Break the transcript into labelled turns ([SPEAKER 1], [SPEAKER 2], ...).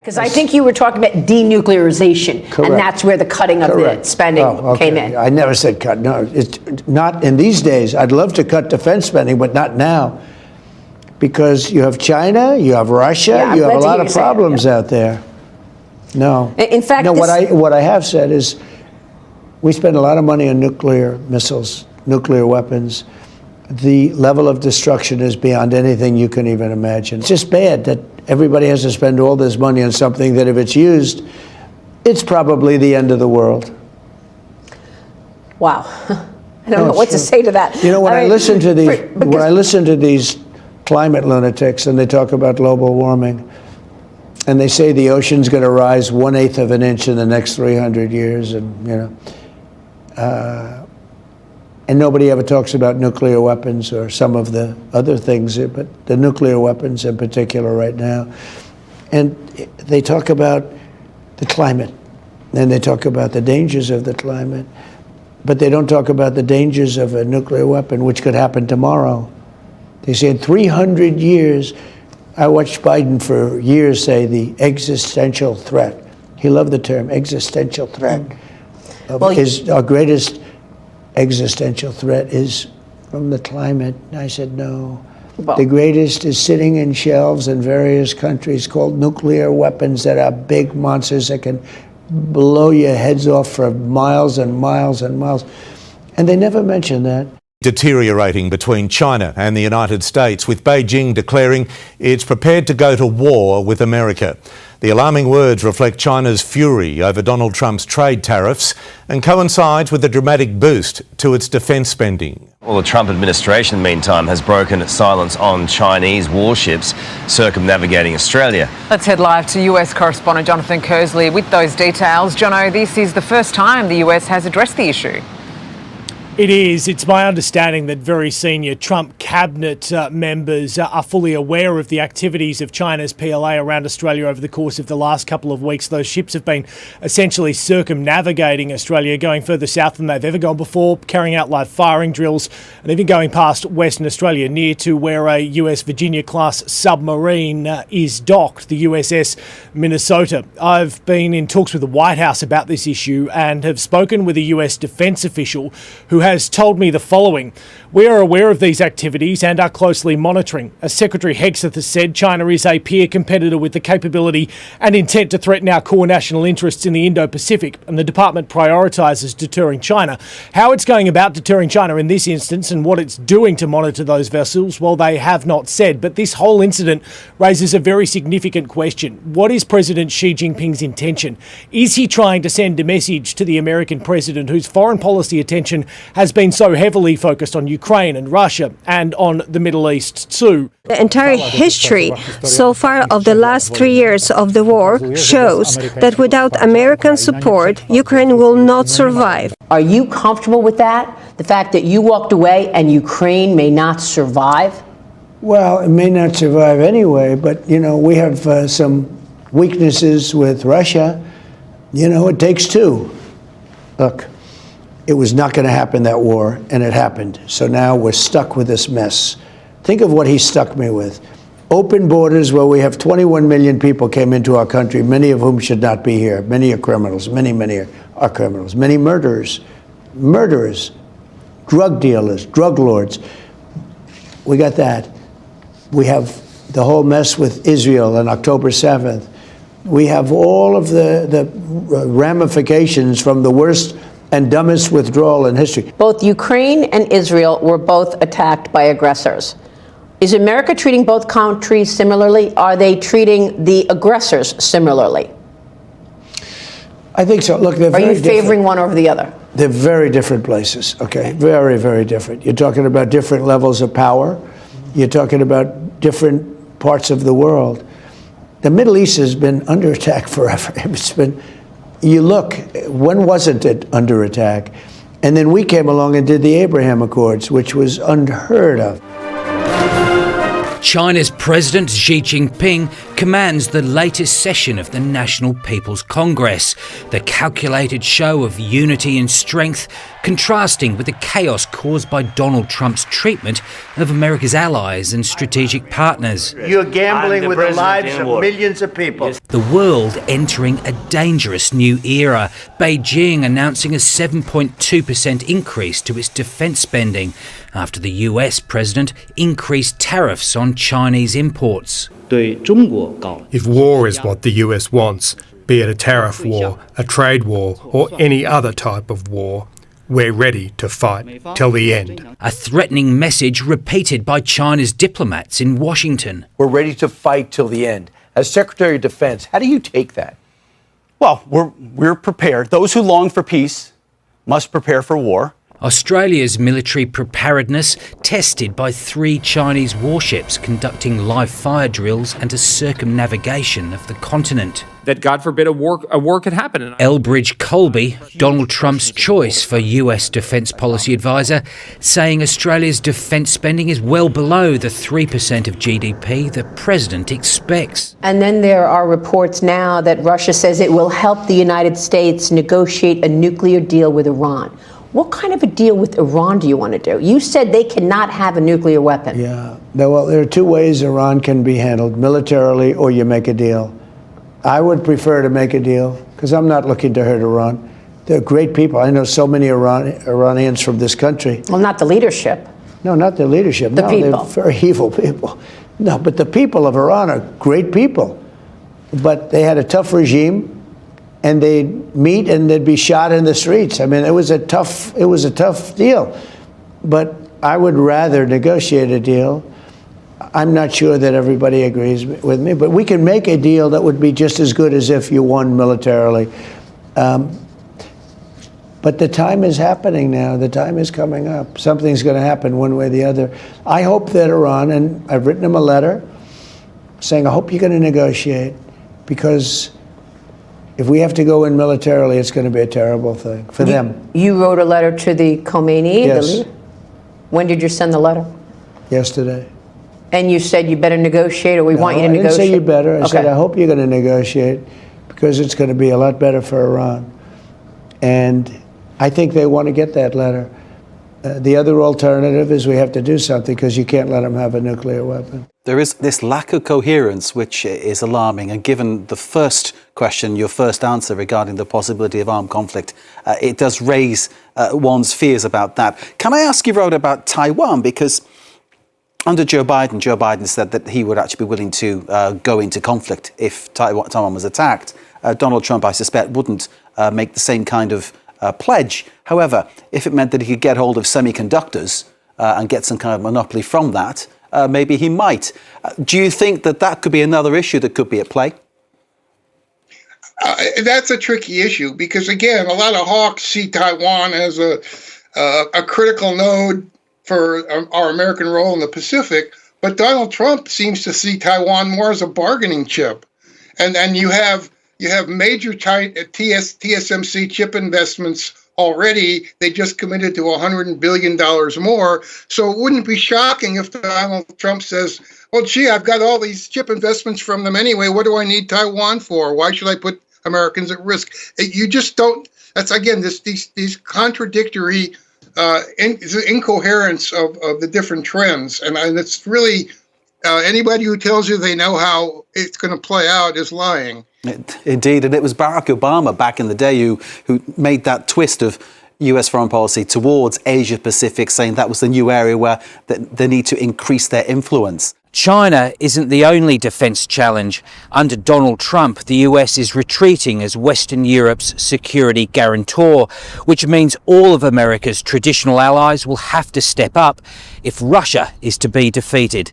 [SPEAKER 1] Because I think you were talking about denuclearization,
[SPEAKER 2] Correct.
[SPEAKER 1] and that's where the cutting of the spending came in.
[SPEAKER 2] I never said cut. No, it's not in these days. I'd love to cut defense spending, but not now, because you have China, you have Russia, you have a lot of problems out there. No.
[SPEAKER 1] In fact,
[SPEAKER 2] no. What I have said is, we spend a lot of money on nuclear missiles, nuclear weapons. The level of destruction is beyond anything you can even imagine. It's just bad that everybody has to spend all this money on something that, if it's used, it's probably the end of the world.
[SPEAKER 1] Wow. I don't know what to say to that.
[SPEAKER 2] You know, when I listen to these climate lunatics and they talk about global warming, and they say the ocean's going to rise 1/8 of an inch in the next 300 years, and and nobody ever talks about nuclear weapons or some of the other things, but the nuclear weapons in particular right now. And they talk about the climate, and they talk about the dangers of the climate, but they don't talk about the dangers of a nuclear weapon, which could happen tomorrow. They say in 300 years, I watched Biden for years say the existential threat. He loved the term existential threat. Our greatest existential threat is from the climate. And I said, no. Well, the greatest is sitting in shelves in various countries called nuclear weapons that are big monsters that can blow your heads off for miles and miles and miles. And they never mention that.
[SPEAKER 3] Deteriorating between China and the United States, with Beijing declaring it's prepared to go to war with America. The alarming words reflect China's fury over Donald Trump's trade tariffs and coincides with a dramatic boost to its defence spending.
[SPEAKER 4] Well, the Trump administration, meantime, has broken silence on Chinese warships circumnavigating Australia.
[SPEAKER 5] Let's head live to US correspondent Jonathan Kersley with those details. Jono, this is the first time the US has addressed the issue.
[SPEAKER 6] It is. It's my understanding that very senior Trump cabinet members are fully aware of the activities of China's PLA around Australia over the course of the last couple of weeks. Those ships have been essentially circumnavigating Australia, going further south than they've ever gone before, carrying out live firing drills, and even going past Western Australia, near to where a US Virginia-class submarine is docked, the USS Minnesota. I've been in talks with the White House about this issue and have spoken with a US defence official who has told me the following. We are aware of these activities and are closely monitoring. As Secretary Hegseth has said, China is a peer competitor with the capability and intent to threaten our core national interests in the Indo-Pacific, and the department prioritises deterring China. How it's going about deterring China in this instance and what it's doing to monitor those vessels, well, they have not said. But this whole incident raises a very significant question. What is President Xi Jinping's intention? Is he trying to send a message to the American president, whose foreign policy attention has been so heavily focused on Ukraine and Russia and on the Middle East too?
[SPEAKER 7] The entire history so far of the last 3 years of the war shows that without American support, Ukraine will not survive.
[SPEAKER 1] Are you comfortable with that? The fact that you walked away and Ukraine may not survive?
[SPEAKER 2] Well, it may not survive anyway, but, we have some weaknesses with Russia. It takes two. Look, it was not going to happen, that war, and it happened. So now we're stuck with this mess. Think of what he stuck me with. Open borders where we have 21 million people came into our country, many of whom should not be here. Many are criminals. Many are criminals. Many murderers, drug dealers, drug lords. We got that. We have the whole mess with Israel on October 7th. We have all of the ramifications from the worst and dumbest withdrawal in history.
[SPEAKER 1] Both Ukraine and Israel were both attacked by aggressors. Is America treating both countries similarly? Are they treating the aggressors similarly?
[SPEAKER 2] I think so. Look, they're very different.
[SPEAKER 1] Are you favoring one over the other?
[SPEAKER 2] They're very different places, okay? Very, very different. You're talking about different levels of power. You're talking about different parts of the world. The Middle East has been under attack forever. It's been... You look, when wasn't it under attack? And then we came along and did the Abraham Accords, which was unheard of.
[SPEAKER 8] China's President Xi Jinping commands the latest session of the National People's Congress, the calculated show of unity and strength, contrasting with the chaos caused by Donald Trump's treatment of America's allies and strategic partners.
[SPEAKER 2] You're gambling with the lives of millions of people.
[SPEAKER 8] The world entering a dangerous new era, Beijing announcing a 7.2% increase to its defence spending after the US president increased tariffs on Chinese imports.
[SPEAKER 9] If war is what the US wants, be it a tariff war, a trade war, or any other type of war, we're ready to fight till the end.
[SPEAKER 8] A threatening message repeated by China's diplomats in Washington.
[SPEAKER 10] We're ready to fight till the end. As Secretary of Defense, how do you take that?
[SPEAKER 11] Well, we're prepared. Those who long for peace must prepare for war.
[SPEAKER 8] Australia's military preparedness tested by 3 Chinese warships conducting live fire drills and a circumnavigation of the continent.
[SPEAKER 12] That, God forbid, a war could happen.
[SPEAKER 8] Elbridge Colby, Donald Trump's choice for US defence policy advisor, saying Australia's defence spending is well below the 3% of GDP the president expects.
[SPEAKER 1] And then there are reports now that Russia says it will help the United States negotiate a nuclear deal with Iran. What kind of a deal with Iran do you want to do? You said they cannot have a nuclear weapon.
[SPEAKER 2] Yeah. Well, there are 2 ways Iran can be handled, militarily or you make a deal. I would prefer to make a deal because I'm not looking to hurt Iran. They're great people. I know so many Iranians from this country.
[SPEAKER 1] Well, not the leadership.
[SPEAKER 2] No, not the leadership.
[SPEAKER 1] The people.
[SPEAKER 2] They're very evil people. No, but the people of Iran are great people. But they had a tough regime. And they'd meet and they'd be shot in the streets. I mean, it was a tough deal. But I would rather negotiate a deal. I'm not sure that everybody agrees with me, but we can make a deal that would be just as good as if you won militarily. But the time is happening now. The time is coming up. Something's going to happen one way or the other. I hope that Iran, and I've written them a letter saying, I hope you're going to negotiate, because if we have to go in militarily, it's going to be a terrible thing for them.
[SPEAKER 1] You wrote a letter to the Khomeini,
[SPEAKER 2] Yes.
[SPEAKER 1] the leader? When did you send the letter?
[SPEAKER 2] Yesterday.
[SPEAKER 1] And you said you better negotiate, or we want you to negotiate?
[SPEAKER 2] I didn't say you better. I said,
[SPEAKER 1] Okay.
[SPEAKER 2] I hope you're going to negotiate, because it's going to be a lot better for Iran. And I think they want to get that letter. The other alternative is we have to do something, because you can't let them have a nuclear weapon.
[SPEAKER 13] There is this lack of coherence which is alarming, and given the first question, your first answer regarding the possibility of armed conflict, it does raise one's fears about that. Can I ask you, Rhoda, about Taiwan? Because under Joe Biden said that he would actually be willing to go into conflict if Taiwan was attacked. Donald Trump, I suspect, wouldn't make the same kind of pledge. However, if it meant that he could get hold of semiconductors and get some kind of monopoly from that, maybe he might. Do you think that that could be another issue that could be at play?
[SPEAKER 14] That's a tricky issue because, again, a lot of hawks see Taiwan as a critical node for our American role in the Pacific, but Donald Trump seems to see Taiwan more as a bargaining chip. And you have major TSMC chip investments already. They just committed to $100 billion more. So it wouldn't be shocking if Donald Trump says, well, gee, I've got all these chip investments from them anyway. What do I need Taiwan for? Why should I put Americans at risk? You just don't. That's, again, these contradictory incoherence of the different trends. And it's really anybody who tells you they know how it's going to play out is lying.
[SPEAKER 13] Indeed, and it was Barack Obama back in the day who made that twist of US foreign policy towards Asia Pacific, saying that was the new area where they need to increase their influence.
[SPEAKER 8] China isn't the only defence challenge. Under Donald Trump, the US is retreating as Western Europe's security guarantor, which means all of America's traditional allies will have to step up if Russia is to be defeated.